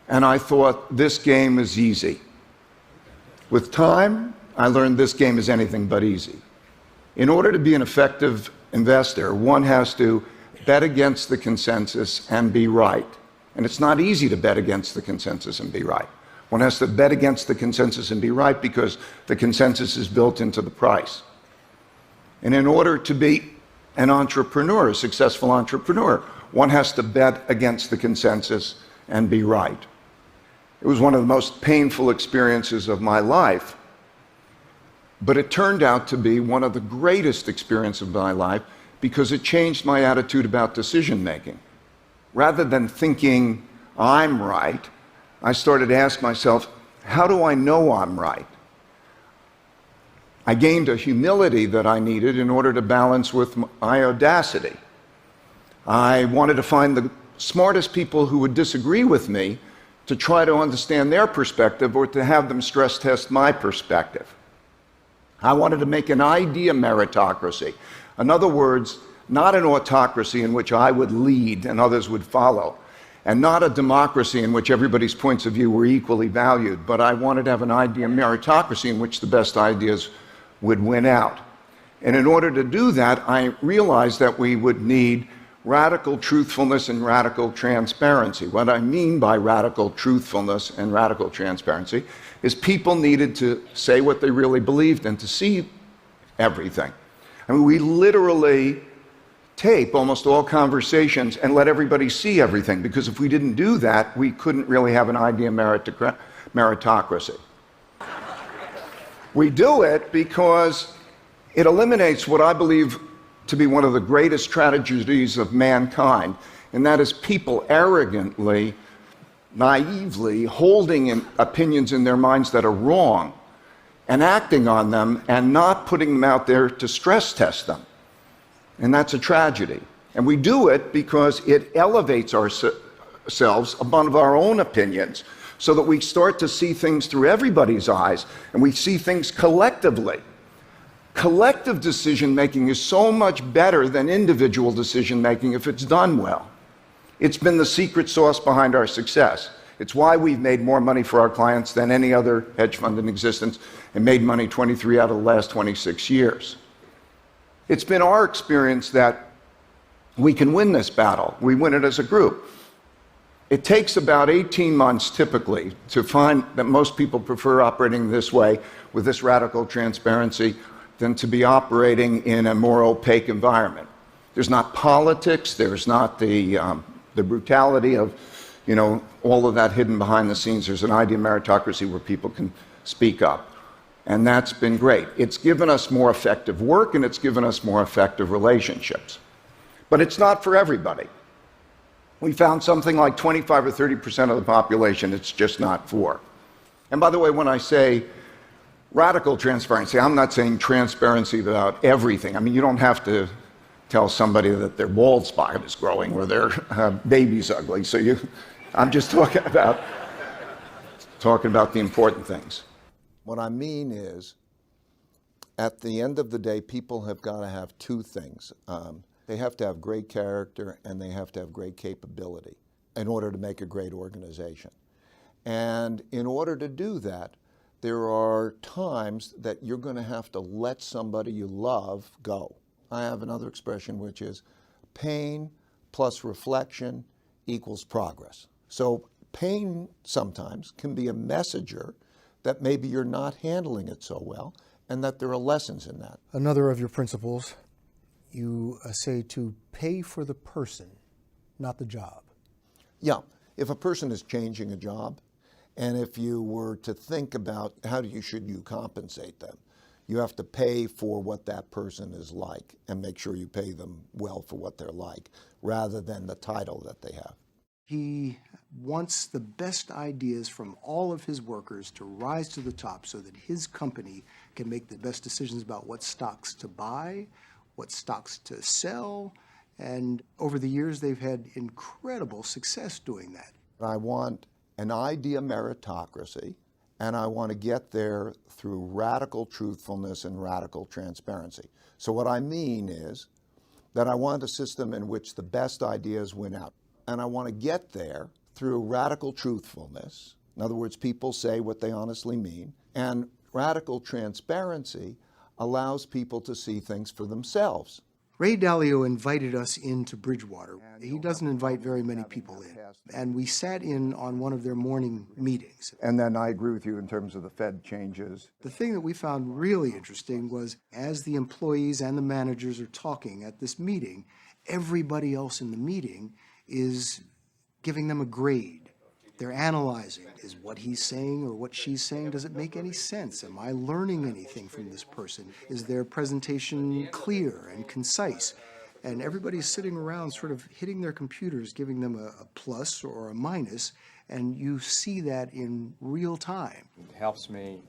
and I thought, this game is easy. With time, I learned this game is anything but easy. In order to be an effective investor, one has to bet against the consensus and be right. And it's not easy to bet against the consensus and be right. One has to bet against the consensus and be right because the consensus is built into the price. And in order to be an entrepreneur, a successful entrepreneur, one has to bet against the consensus and be right. It was one of the most painful experiences of my life, but it turned out to be one of the greatest experiences of my life because it changed my attitude about decision making. Rather than thinking I'm right, I started to ask myself, how do I know I'm right? I gained a humility that I needed in order to balance with my audacity. I wanted to find the smartest people who would disagree with me to try to understand their perspective or to have them stress test my perspective. I wanted to make an idea meritocracy. In other words, not an autocracy in which I would lead and others would follow, and not a democracy in which everybody's points of view were equally valued, but I wanted to have an idea meritocracy in which the best ideas would win out. And in order to do that, I realized that we would need radical truthfulness and radical transparency. What I mean by radical truthfulness and radical transparency is people needed to say what they really believed and to see everything. I mean, we literally tape almost all conversations and let everybody see everything, because if we didn't do that, we couldn't really have an idea meritocracy. We do it because it eliminates what I believe to be one of the greatest tragedies of mankind, and that is people arrogantly, naively holding opinions in their minds that are wrong and acting on them and not putting them out there to stress test them. And that's a tragedy. And we do it because it elevates ourselves above our own opinions so that we start to see things through everybody's eyes and we see things collectively. Collective decision making is so much better than individual decision making if it's done well. It's been the secret sauce behind our success. It's why we've made more money for our clients than any other hedge fund in existence and made money 23 out of the last 26 years. It's been our experience that we can win this battle. We win it as a group. It takes about 18 months typically to find that most people prefer operating this way with this radical transparency than to be operating in a more opaque environment. There's not politics, there's not the brutality of, all of that hidden behind the scenes. There's an idea meritocracy where people can speak up. And that's been great. It's given us more effective work and it's given us more effective relationships. But it's not for everybody. We found something like 25 or 30% of the population it's just not for. And by the way, when I say radical transparency, I'm not saying transparency about everything. I mean, you don't have to tell somebody that their bald spot is growing or their baby's ugly. I'm just talking about the important things. What I mean is, at the end of the day, people have got to have two things. They have to have great character and they have to have great capability in order to make a great organization. And in order to do that, there are times that you're going to have to let somebody you love go. I have another expression which is pain plus reflection equals progress. So pain sometimes can be a messenger that maybe you're not handling it so well and that there are lessons in that. Another of your principles, you say to pay for the person, not the job. Yeah, if a person is changing a job, and if you were to think about should you compensate them, you have to pay for what that person is like and make sure you pay them well for what they're like, rather than the title that they have. He wants the best ideas from all of his workers to rise to the top so that his company can make the best decisions about what stocks to buy, what stocks to sell, and over the years they've had incredible success doing that. I want an idea meritocracy, and I want to get there through radical truthfulness and radical transparency. So what I mean is that I want a system in which the best ideas win out. And I want to get there through radical truthfulness. In other words, people say what they honestly mean. And radical transparency allows people to see things for themselves. Ray Dalio invited us into Bridgewater. He doesn't invite very many people in. And we sat in on one of their morning meetings. And then I agree with you in terms of the Fed changes. The thing that we found really interesting was as the employees and the managers are talking at this meeting, everybody else in the meeting is giving them a grade. They're analyzing, is what he's saying or what she's saying, does it make any sense? Am I learning anything from this person? Is their presentation clear and concise? And everybody's sitting around sort of hitting their computers, giving them a plus or a minus, and you see that in real time. It helps me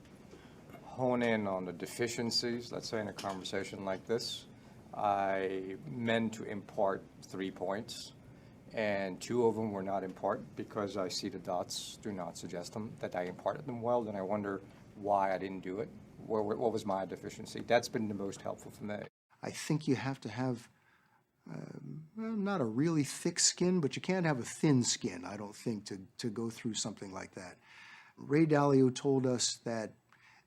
hone in on the deficiencies, let's say in a conversation like this. I meant to impart 3 points, and 2 of them were not important because I see the dots do not suggest them, that I imparted them well. Then I wonder why I didn't do it. What was my deficiency? That's been the most helpful for me. I think you have to have not a really thick skin, but you can't have a thin skin, I don't think, to go through something like that. Ray Dalio told us that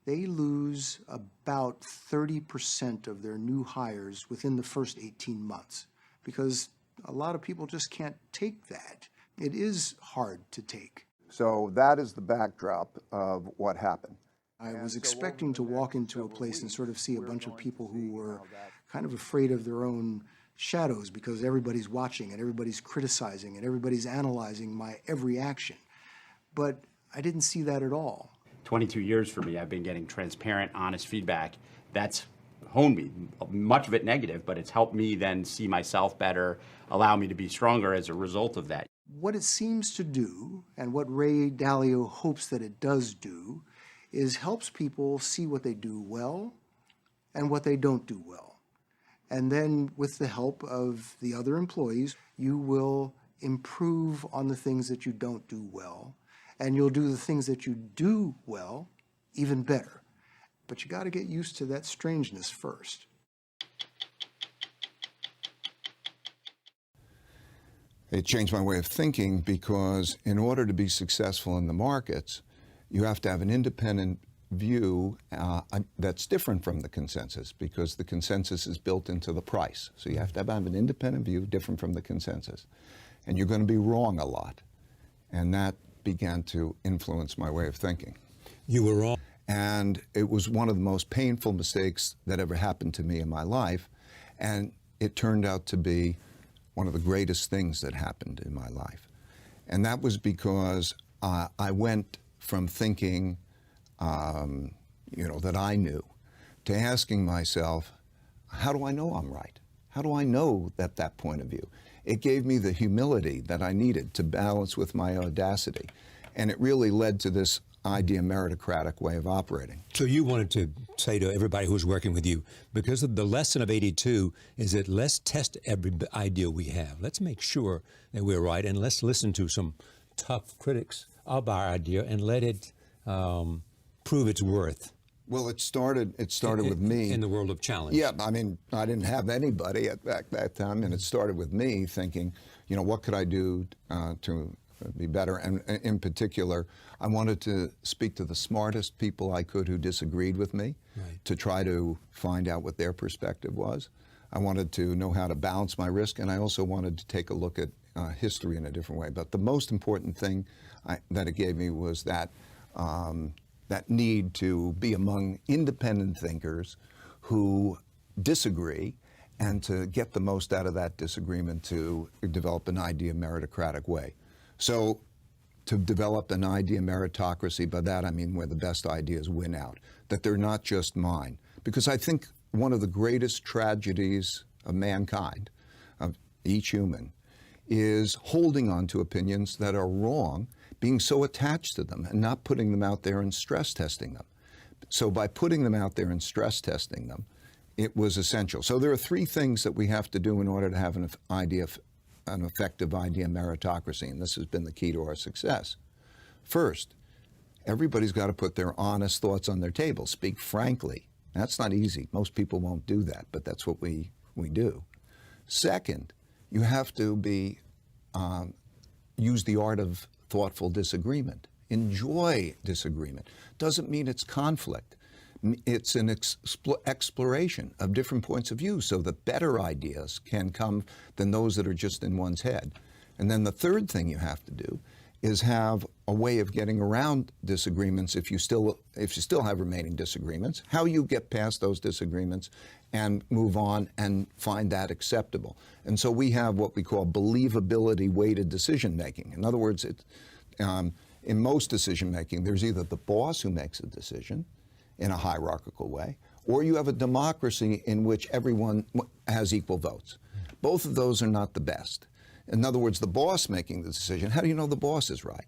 they lose about 30% of their new hires within the first 18 months because a lot of people just can't take that. It is hard to take. So that is the backdrop of what happened. I was expecting to walk into a place and sort of see a bunch of people who were kind of afraid of their own shadows because everybody's watching and everybody's criticizing and everybody's analyzing my every action. But I didn't see that at all. 22 years for me, I've been getting transparent, honest feedback. That's honed me, much of it negative, but it's helped me then see myself better, allow me to be stronger as a result of that. What it seems to do, and what Ray Dalio hopes that it does do, is helps people see what they do well and what they don't do well. And then with the help of the other employees, you will improve on the things that you don't do well, and you'll do the things that you do well even better. But you got to get used to that strangeness first. It changed my way of thinking because in order to be successful in the markets, you have to have an independent view that's different from the consensus because the consensus is built into the price. So you have to have an independent view different from the consensus. And you're going to be wrong a lot. And that began to influence my way of thinking. You were wrong. And it was one of the most painful mistakes that ever happened to me in my life. And it turned out to be one of the greatest things that happened in my life. And that was because I went from thinking, that I knew, to asking myself, how do I know I'm right? How do I know that point of view? It gave me the humility that I needed to balance with my audacity. And it really led to this idea meritocratic way of operating. So you wanted to say to everybody who's working with you, because of the lesson of 82 is that let's test every idea we have. Let's make sure that we're right, and let's listen to some tough critics of our idea and let it prove its worth. Well, it started with me. In the world of challenge. Yeah, I mean, I didn't have anybody at that time, and it started with me thinking, what could I do to be better? And in particular, I wanted to speak to the smartest people I could who disagreed with me, right, to try to find out what their perspective was. I wanted to know how to balance my risk, and I also wanted to take a look at history in a different way. But the most important thing that it gave me was that need to be among independent thinkers who disagree and to get the most out of that disagreement to develop an idea meritocratic way. So to develop an idea meritocracy, by that I mean where the best ideas win out, that they're not just mine. Because I think one of the greatest tragedies of mankind, of each human, is holding on to opinions that are wrong, being so attached to them and not putting them out there and stress testing them. So by putting them out there and stress testing them, it was essential. So there are 3 things that we have to do in order to have an effective idea meritocracy, and this has been the key to our success. First, everybody's got to put their honest thoughts on their table, speak frankly. That's not easy. Most people won't do that, but that's what we do. Second, you have to be use the art of thoughtful disagreement. Enjoy disagreement. Doesn't mean it's conflict. It's an exploration of different points of view so that better ideas can come than those that are just in one's head. And then the third thing you have to do is have a way of getting around disagreements if you still have remaining disagreements, how you get past those disagreements and move on and find that acceptable. And so we have what we call believability weighted decision making. In other words, in most decision making, there's either the boss who makes a decision in a hierarchical way, or you have a democracy in which everyone has equal votes. Both of those are not the best. In other words, the boss making the decision, how do you know the boss is right?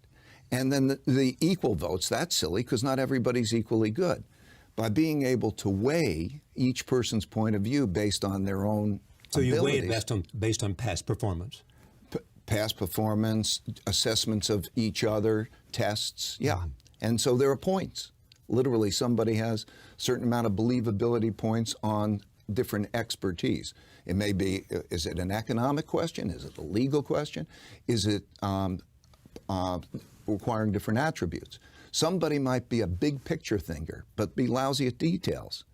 And then the equal votes, that's silly because not everybody's equally good. By being able to weigh each person's point of view based on their own So you weigh abilities, it based on past performance. past performance, assessments of each other, tests, yeah. And so there are points. Literally, somebody has a certain amount of believability points on different expertise. It may be, is it an economic question? Is it a legal question? Is it requiring different attributes? Somebody might be a big picture thinker, but be lousy at details.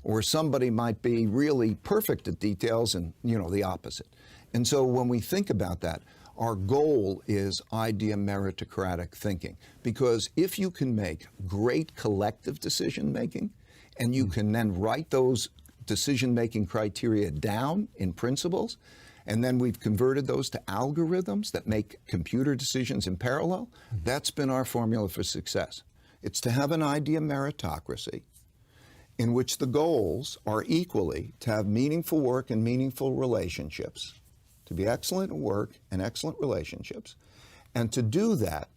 Or somebody might be really perfect at details and, the opposite. And so when we think about that, our goal is idea meritocratic thinking. Because if you can make great collective decision making, and you can then write those decision-making criteria down in principles, and then we've converted those to algorithms that make computer decisions in parallel, that's been our formula for success. It's to have an idea meritocracy in which the goals are equally to have meaningful work and meaningful relationships, to be excellent at work and excellent relationships, and to do that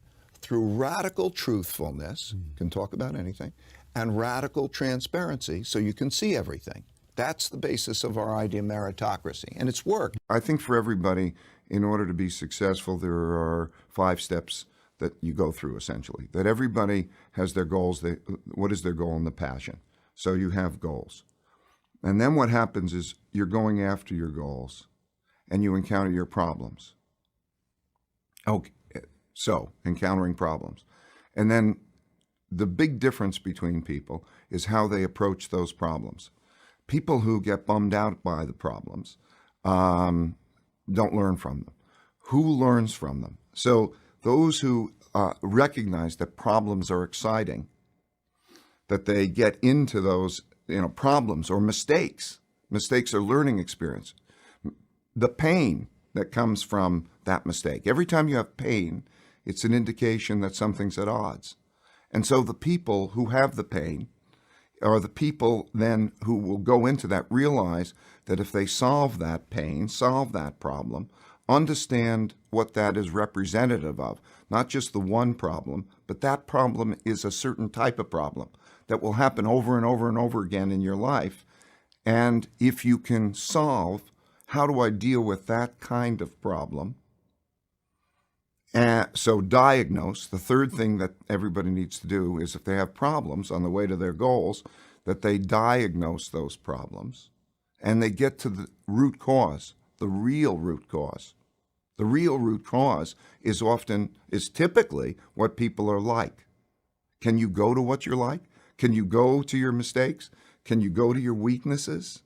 through radical truthfulness, can talk about anything, and radical transparency so you can see everything. That's the basis of our idea meritocracy, and it's worked. I think for everybody, in order to be successful, there are 5 steps that you go through, essentially. That everybody has their goals. What is their goal and the passion? So you have goals. And then what happens is you're going after your goals, and you encounter your problems. Okay, so encountering problems. And then the big difference between people is how they approach those problems. People who get bummed out by the problems don't learn from them. Who learns from them? So those who recognize that problems are exciting, that they get into those problems or mistakes. Mistakes are learning experience. The pain that comes from that mistake. Every time you have pain, it's an indication that something's at odds. And so the people who have the pain are the people then who will go into that, realize that if they solve that pain, solve that problem, understand what that is representative of, not just the one problem, but that problem is a certain type of problem that will happen over and over and over again in your life. And if you can solve, how do I deal with that kind of problem? So diagnose, the third thing that everybody needs to do is if they have problems on the way to their goals, that they diagnose those problems and they get to the root cause, the real root cause. The real root cause is typically what people are like. Can you go to what you're like? Can you go to your mistakes? Can you go to your weaknesses?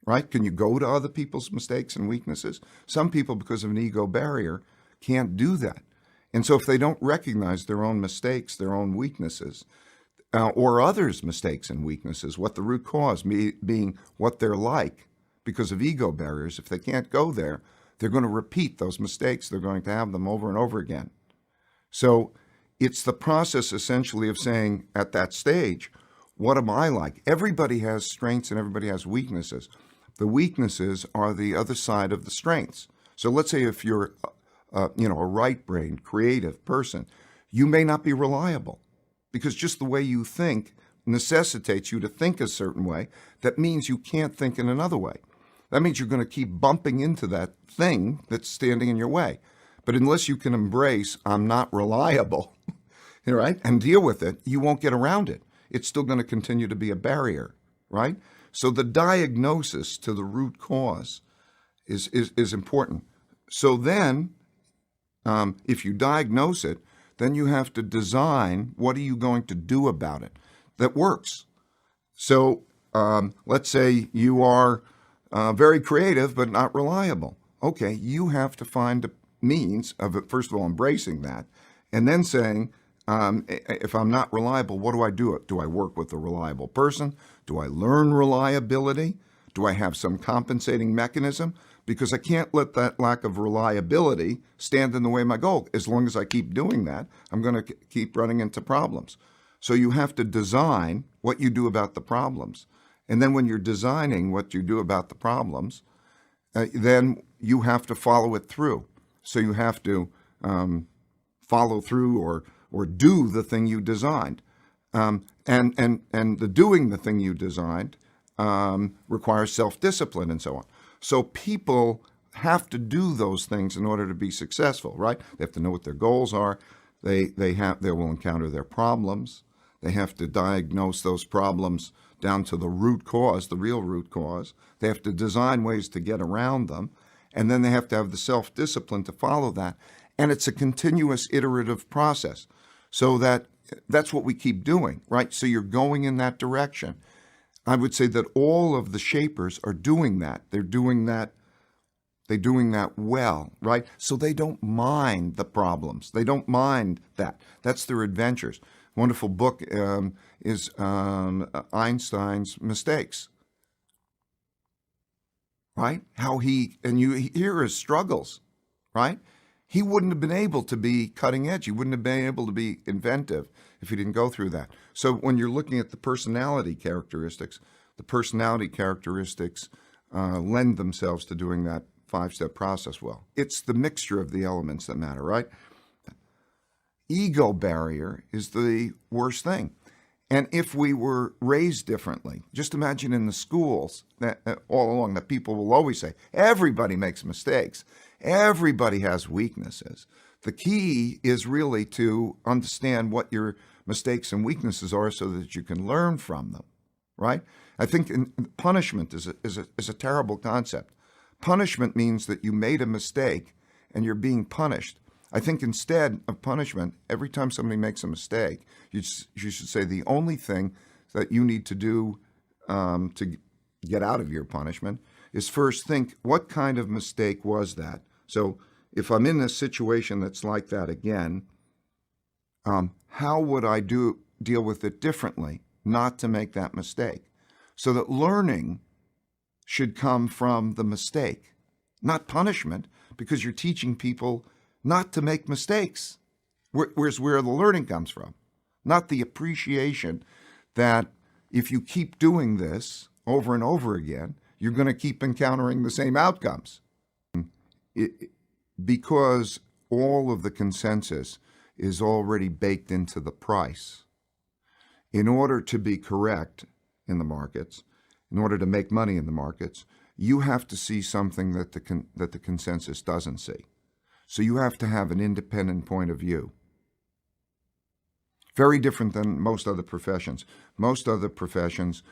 Right? Can you go to other people's mistakes and weaknesses? Some people, because of an ego barrier, can't do that. And so if they don't recognize their own mistakes, their own weaknesses, or others' mistakes and weaknesses, what the root cause being what they're like because of ego barriers, if they can't go there, they're going to repeat those mistakes. They're going to have them over and over again. So it's the process essentially of saying at that stage, what am I like? Everybody has strengths and everybody has weaknesses. The weaknesses are the other side of the strengths. So let's say if you're a right-brained, creative person, you may not be reliable because just the way you think necessitates you to think a certain way. That means you can't think in another way. That means you're going to keep bumping into that thing that's standing in your way. But unless you can embrace, I'm not reliable, right, and deal with it, you won't get around it. It's still going to continue to be a barrier, right? So the diagnosis to the root cause is important. So then If you diagnose it, then you have to design what are you going to do about it that works. So let's say you are very creative but not reliable. Okay, you have to find a means of, first of all, embracing that, and then saying, if I'm not reliable, what do I do? Do I work with a reliable person? Do I learn reliability? Do I have some compensating mechanism? Because I can't let that lack of reliability stand in the way of my goal. As long as I keep doing that, I'm going to keep running into problems. So you have to design what you do about the problems. And then when you're designing what you do about the problems, then you have to follow it through. So you have to follow through or do the thing you designed. And the doing the thing you designed requires self-discipline and so on. So people have to do those things in order to be successful, right? They have to know what their goals are. They will encounter their problems. They have to diagnose those problems down to the root cause, the real root cause. They have to design ways to get around them. And then they have to have the self-discipline to follow that. And it's a continuous iterative process. So that's what we keep doing, right? So you're going in that direction. I would say that all of the shapers are doing that. They're doing that well, right? So they don't mind the problems. They don't mind that. That's their adventures. Wonderful book is Einstein's Mistakes, right? And you hear his struggles, right? He wouldn't have been able to be cutting edge. He wouldn't have been able to be inventive if he didn't go through that. So when you're looking at the personality characteristics lend themselves to doing that 5-step process well. It's the mixture of the elements that matter, right? Ego barrier is the worst thing. And if we were raised differently, just imagine in the schools that all along that people will always say, everybody makes mistakes. Everybody has weaknesses. The key is really to understand what your mistakes and weaknesses are so that you can learn from them, right? I think punishment is a terrible concept. Punishment means that you made a mistake and you're being punished. I think instead of punishment, every time somebody makes a mistake, you should say the only thing that you need to do to get out of your punishment is first think, what kind of mistake was that? So if I'm in a situation that's like that again, how would I deal with it differently, not to make that mistake? So that learning should come from the mistake, not punishment, because you're teaching people not to make mistakes. Where's where the learning comes from, not the appreciation that if you keep doing this over and over again, you're going to keep encountering the same outcomes. Because all of the consensus is already baked into the price. In order to be correct in the markets, in order to make money in the markets, you have to see something that the consensus doesn't see. So you have to have an independent point of view. Very different than most other professions. Most other professions,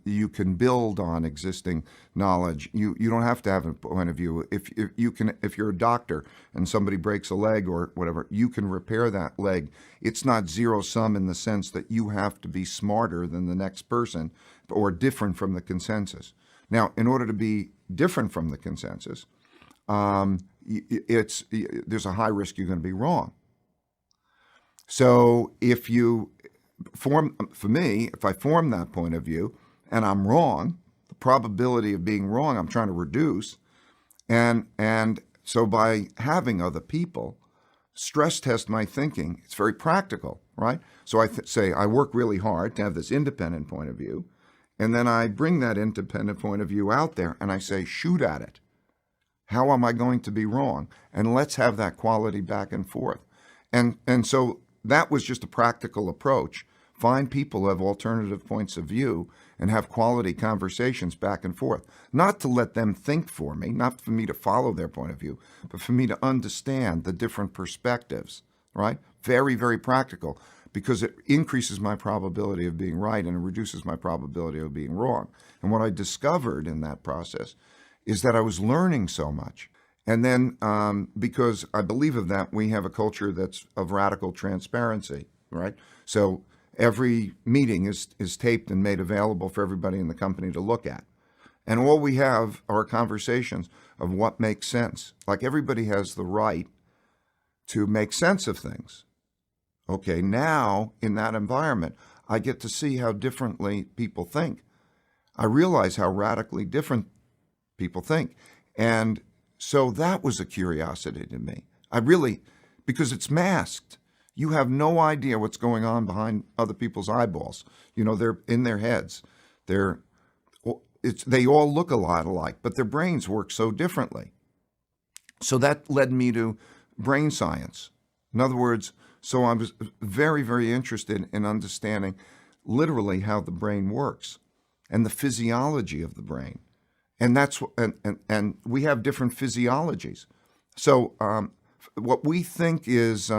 you can build on existing knowledge. You don't have to have a point of view. If you're a doctor and somebody breaks a leg or whatever, you can repair that leg. It's not zero sum in the sense that you have to be smarter than the next person or different from the consensus. Now, in order to be different from the consensus, there's a high risk you're going to be wrong. So if I form that point of view and I'm wrong, the probability of being wrong I'm trying to reduce. And so by having other people stress test my thinking, it's very practical, right? So I say I work really hard to have this independent point of view, and then I bring that independent point of view out there and I say, shoot at it. How am I going to be wrong? And let's have that quality back and forth. And so that was just a practical approach. Find people who have alternative points of view and have quality conversations back and forth. Not to let them think for me, not for me to follow their point of view, but for me to understand the different perspectives, right? Very, very practical, because it increases my probability of being right and it reduces my probability of being wrong. And what I discovered in that process is that I was learning so much. And then, because I believe of that, we have a culture that's of radical transparency, right? So every meeting is taped and made available for everybody in the company to look at. And all we have are conversations of what makes sense. Like, everybody has the right to make sense of things. Okay, now in that environment, I get to see how differently people think. I realize how radically different people think. And so that was a curiosity to me. Because it's masked. You have no idea what's going on behind other people's eyeballs. You know, they're in their heads. They all look a lot alike, but their brains work so differently. So that led me to brain science. In other words, so I was very, very interested in understanding literally how the brain works and the physiology of the brain. And that's and we have different physiologies. So what we think is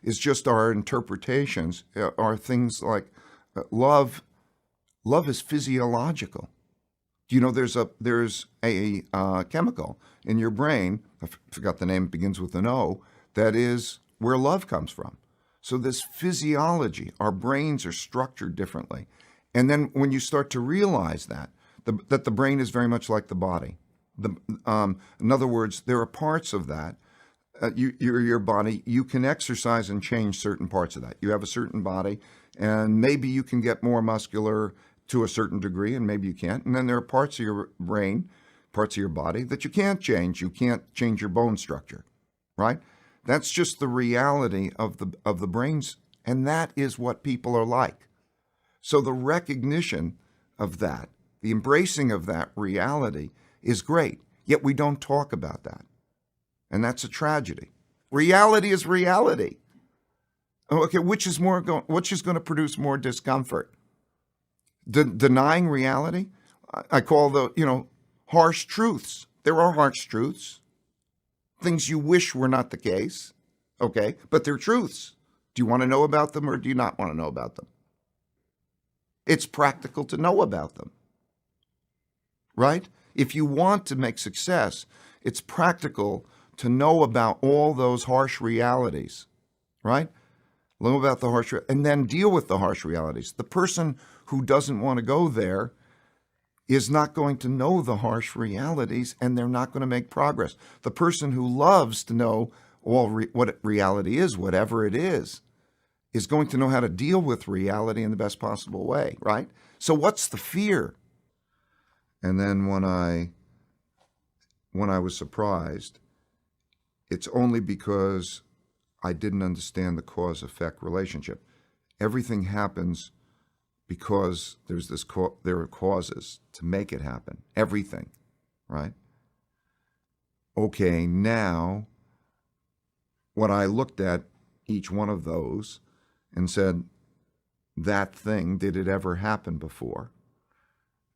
just our interpretations are things like love. Love is physiological. You know, there's a chemical in your brain, I forgot the name, it begins with an O, that is where love comes from. So this physiology, our brains are structured differently. And then when you start to realize that the brain is very much like the body. In other words, there are parts of that, your body, you can exercise and change certain parts of that. You have a certain body, and maybe you can get more muscular to a certain degree, and maybe you can't. And then there are parts of your brain, parts of your body that you can't change. You can't change your bone structure, right? That's just the reality of the brains, and that is what people are like. So the recognition of that, the embracing of that reality is great, yet we don't talk about that. And that's a tragedy. Reality is reality. Okay, which is going to produce more discomfort? Denying reality? I call harsh truths. There are harsh truths. Things you wish were not the case, okay? But they're truths. Do you want to know about them or do you not want to know about them? It's practical to know about them, right? If you want to make success, it's practical to know about all those harsh realities, right? Know about the harsh, and then deal with the harsh realities. The person who doesn't want to go there is not going to know the harsh realities, and they're not going to make progress. The person who loves to know what reality is, whatever it is going to know how to deal with reality in the best possible way, right? So what's the fear? And then when I was surprised, it's only because I didn't understand the cause-effect relationship. Everything happens because there are causes to make it happen. Everything, right? Okay, now what I looked at each one of those and said, that thing, did it ever happen before?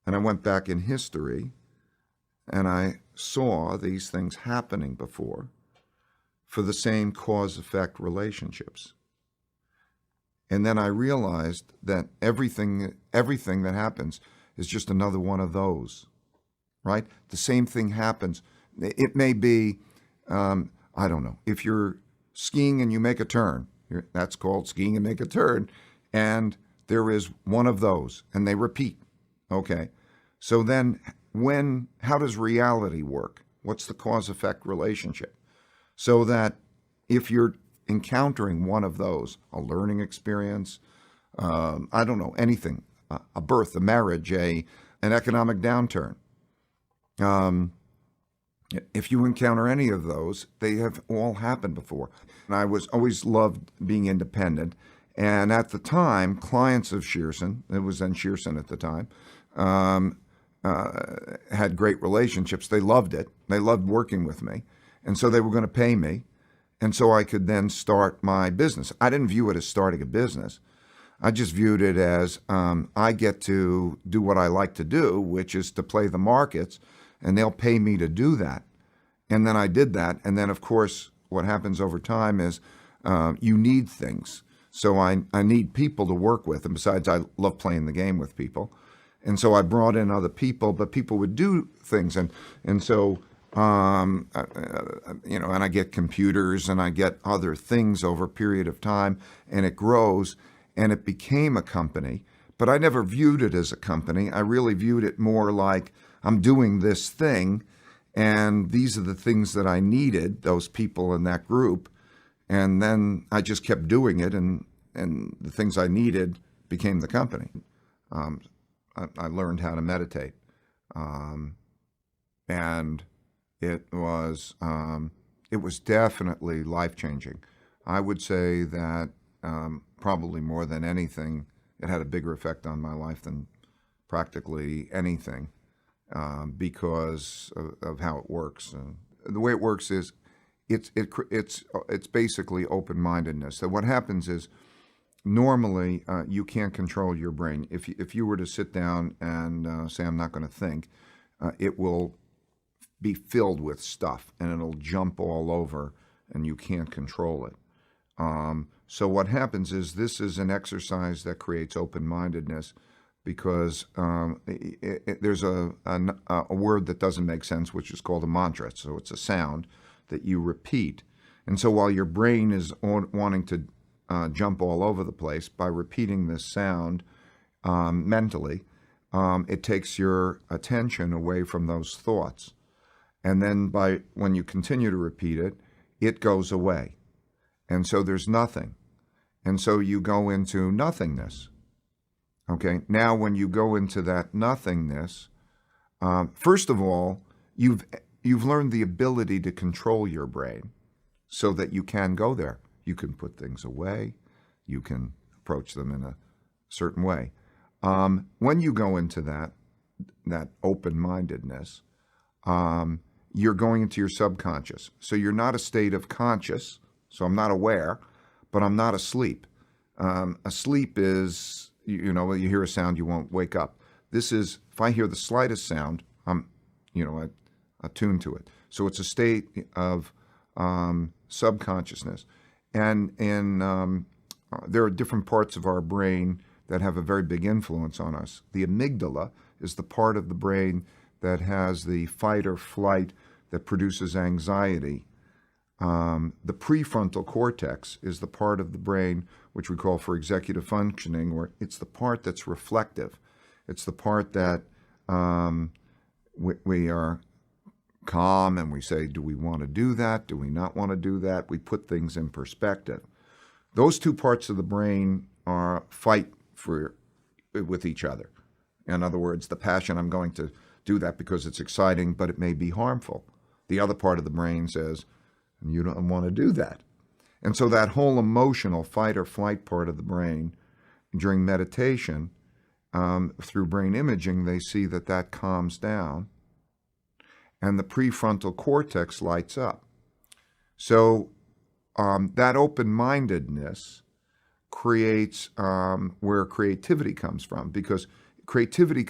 And I went back in history and I saw these things happening before for the same cause-effect relationships. And then I realized that everything that happens is just another one of those, right? The same thing happens. It may be, I don't know, if you're skiing and you make a turn, that's called skiing and make a turn, and there is one of those, and they repeat, okay? So then how does reality work? What's the cause-effect relationship? So that if you're encountering one of those, a learning experience, I don't know, anything, a birth, a marriage, an economic downturn, if you encounter any of those, they have all happened before. And I always loved being independent. And at the time, clients of Shearson, it was then Shearson at the time, had great relationships. They loved it. They loved working with me. And so they were going to pay me. And so I could then start my business. I didn't view it as starting a business. I just viewed it as I get to do what I like to do, which is to play the markets, and they'll pay me to do that. And then I did that. And then, of course, what happens over time is you need things. So I need people to work with. And besides, I love playing the game with people. And so I brought in other people, but people would do things. And so And I get computers and I get other things over a period of time, and it grows, and it became a company. But I never viewed it as a company. I really viewed it more like I'm doing this thing, and these are the things that I needed, those people in that group, and then I just kept doing it, and the things I needed became the company. I learned how to meditate, and it was definitely life-changing. I would say that probably more than anything, it had a bigger effect on my life than practically anything, because of how it works. And the way it works is it's basically open-mindedness. So what happens is, normally, you can't control your brain. If you were to sit down and say, I'm not going to think, it will be filled with stuff, and it'll jump all over, and you can't control it. So what happens is, this is an exercise that creates open-mindedness, because there's a word that doesn't make sense, which is called a mantra. So it's a sound that you repeat. And so while your brain is wanting to jump all over the place, by repeating this sound mentally, it takes your attention away from those thoughts. And then when you continue to repeat it, it goes away. And so there's nothing. And so you go into nothingness. Okay, now when you go into that nothingness, first of all, you've learned the ability to control your brain so that you can go there. You can put things away. You can approach them in a certain way. When you go into that open-mindedness, you're going into your subconscious. So you're not a state of conscious. So I'm not aware, but I'm not asleep. Asleep is, you hear a sound, you won't wake up. This is, if I hear the slightest sound, I'm, attuned to it. So it's a state of subconsciousness. And there are different parts of our brain that have a very big influence on us. The amygdala is the part of the brain that has the fight or flight that produces anxiety. The prefrontal cortex is the part of the brain which we call for executive functioning, where it's the part that's reflective. It's the part that we are calm and we say, do we want to do that? Do we not want to do that? We put things in perspective. Those two parts of the brain fight with each other. In other words, the passion, I'm going to do that because it's exciting, but it may be harmful. The other part of the brain says, you don't want to do that. And so that whole emotional fight or flight part of the brain, during meditation, through brain imaging, they see that calms down and the prefrontal cortex lights up. So that open-mindedness creates where creativity comes from, because creativity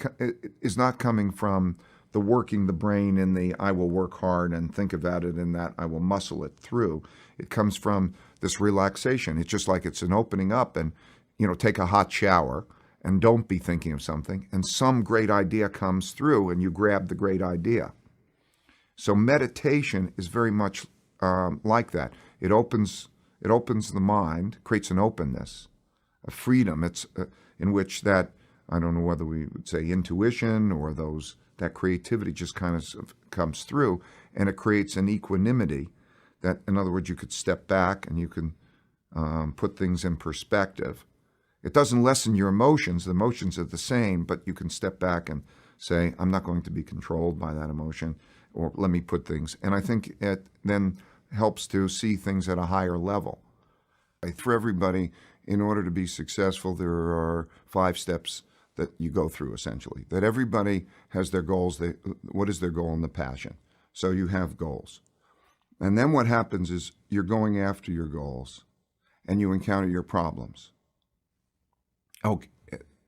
is not coming from the working the brain in the I will work hard and think about it and that I will muscle it through. It comes from this relaxation. It's just like it's an opening up, and take a hot shower and don't be thinking of something, and some great idea comes through and you grab the great idea. So meditation is very much like that. It opens the mind, creates an openness, a freedom. It's in which that, I don't know whether we would say intuition or that creativity just kind of comes through, and it creates an equanimity that, in other words, you could step back and you can put things in perspective. It doesn't lessen your emotions. The emotions are the same, but you can step back and say, I'm not going to be controlled by that emotion, or let me put things. And I think it then helps to see things at a higher level. For everybody, in order to be successful, there are 5 steps that you go through, essentially. That everybody has their goals. What is their goal and the passion? So you have goals. And then what happens is you're going after your goals and you encounter your problems. Okay,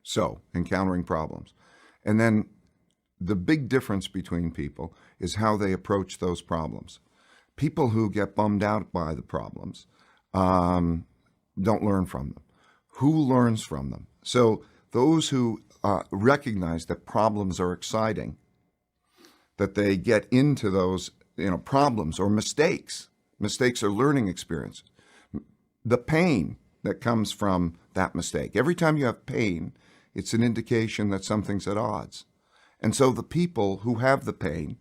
so encountering problems. And then the big difference between people is how they approach those problems. People who get bummed out by the problems don't learn from them. Who learns from them? So those who recognize that problems are exciting, that they get into those problems or mistakes. Mistakes are learning experiences. The pain that comes from that mistake. Every time you have pain, it's an indication that something's at odds. And so the people who have the pain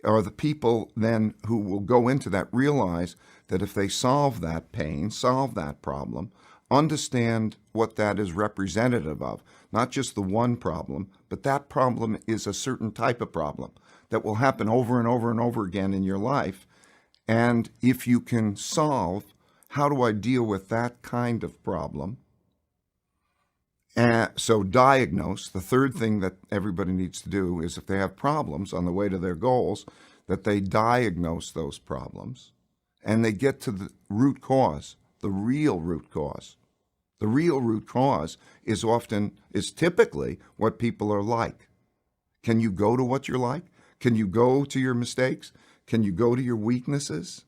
are the people then who will go into that, realize that if they solve that pain, solve that problem, understand what that is representative of, not just the one problem, but that problem is a certain type of problem that will happen over and over and over again in your life. And if you can solve, how do I deal with that kind of problem? So diagnose, the third thing that everybody needs to do is if they have problems on the way to their goals, that they diagnose those problems and they get to the root cause, the real root cause. The real root cause is typically what people are like. Can you go to what you're like? Can you go to your mistakes? Can you go to your weaknesses?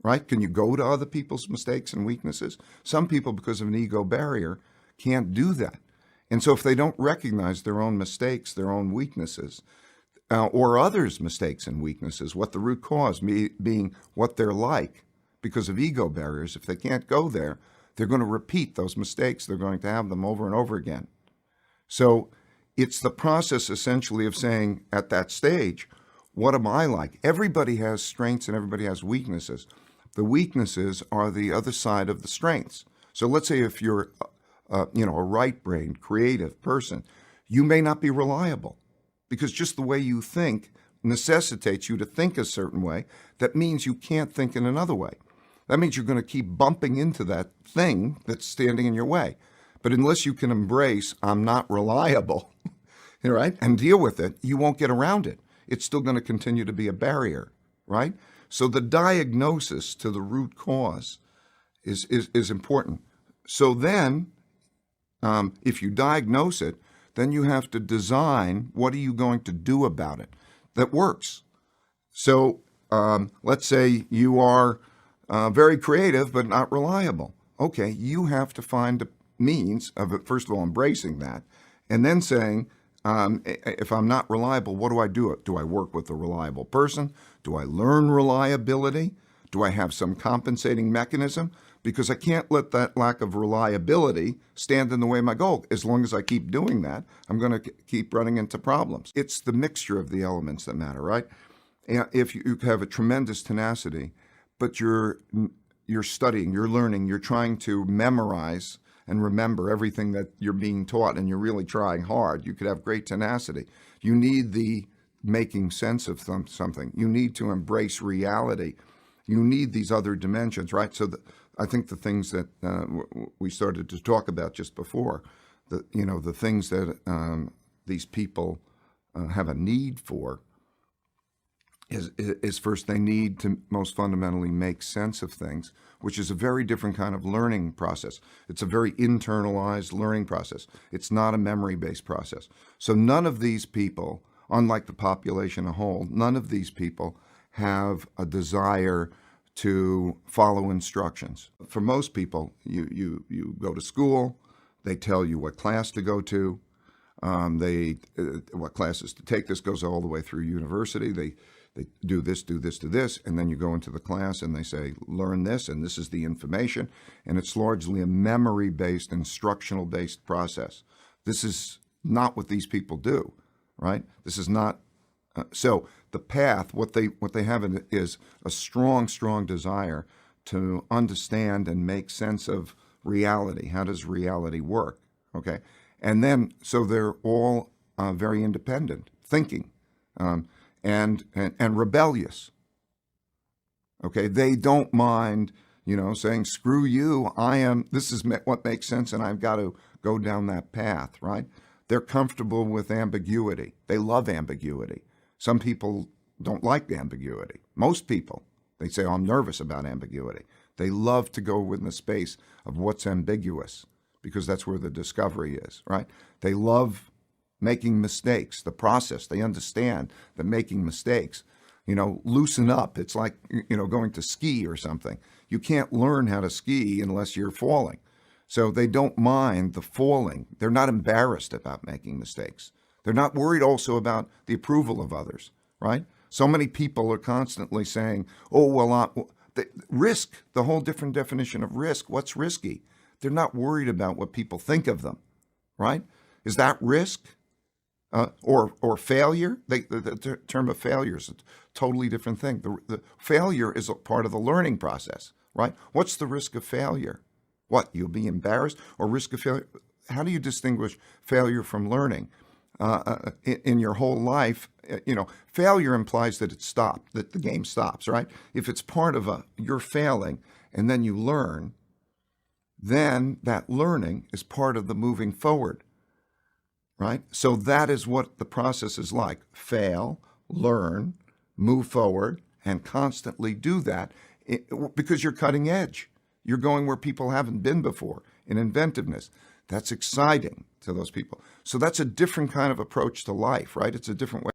Right? Can you go to other people's mistakes and weaknesses? Some people, because of an ego barrier, can't do that. And so if they don't recognize their own mistakes, their own weaknesses, or others' mistakes and weaknesses, what the root cause being what they're like, because of ego barriers, if they can't go there, they're going to repeat those mistakes. They're going to have them over and over again. So it's the process essentially of saying at that stage, what am I like? Everybody has strengths and everybody has weaknesses. The weaknesses are the other side of the strengths. So let's say if you're a right-brained, creative person, you may not be reliable because just the way you think necessitates you to think a certain way. That means you can't think in another way. That means you're going to keep bumping into that thing that's standing in your way. But unless you can embrace, I'm not reliable, right, and deal with it, you won't get around it. It's still going to continue to be a barrier, right? So the diagnosis to the root cause is important. So then, if you diagnose it, then you have to design what are you going to do about it that works. So let's say you are very creative but not reliable. Okay, you have to find a means of, first of all, embracing that, and then saying, if I'm not reliable, what do I do? Do I work with a reliable person? Do I learn reliability? Do I have some compensating mechanism? Because I can't let that lack of reliability stand in the way of my goal. As long as I keep doing that, I'm going to keep running into problems. It's the mixture of the elements that matter, right? If you have a tremendous tenacity, but you're studying, you're learning, you're trying to memorize and remember everything that you're being taught, and you're really trying hard, you could have great tenacity. You need the making sense of something. You need to embrace reality. You need these other dimensions, right? So I think the things that we started to talk about just before, the things that these people have a need for is first they need to most fundamentally make sense of things, which is a very different kind of learning process. It's a very internalized learning process. It's not a memory-based process. So none of these people, unlike the population as a whole, none of these people have a desire to follow instructions. For most people, you go to school, they tell you what class to go to, what classes to take. This goes all the way through university. They do this, do this, and then you go into the class and they say, learn this, and this is the information. And it's largely a memory-based, instructional-based process. This is not what these people do, right? This is not, so the path, what they have is a strong desire to understand and make sense of reality. How does reality work, okay? And then, so they're all very independent, thinking, and rebellious. Okay, they don't mind, saying, screw you, this is what makes sense and I've got to go down that path, right? They're comfortable with ambiguity. They love ambiguity. Some people don't like ambiguity. Most people, they say, oh, I'm nervous about ambiguity. They love to go in the space of what's ambiguous because that's where the discovery is, right? They love making mistakes, the process. They understand that making mistakes, loosen up. It's like, going to ski or something. You can't learn how to ski unless you're falling. So they don't mind the falling. They're not embarrassed about making mistakes. They're not worried also about the approval of others, right? So many people are constantly saying, oh, well, risk, the whole different definition of risk. What's risky? They're not worried about what people think of them, right? Is that risk? Or failure? The term of failure is a totally different thing. The failure is a part of the learning process, right? What's the risk of failure? What, you'll be embarrassed? Or risk of failure? How do you distinguish failure from learning? In your whole life, failure implies that it stopped, that the game stops, right? If it's part of you're failing and then you learn, then that learning is part of the moving forward, right? So that is what the process is like. Fail, learn, move forward, and constantly do that because you're cutting edge. You're going where people haven't been before in inventiveness. That's exciting to those people. So that's a different kind of approach to life, right? It's a different way.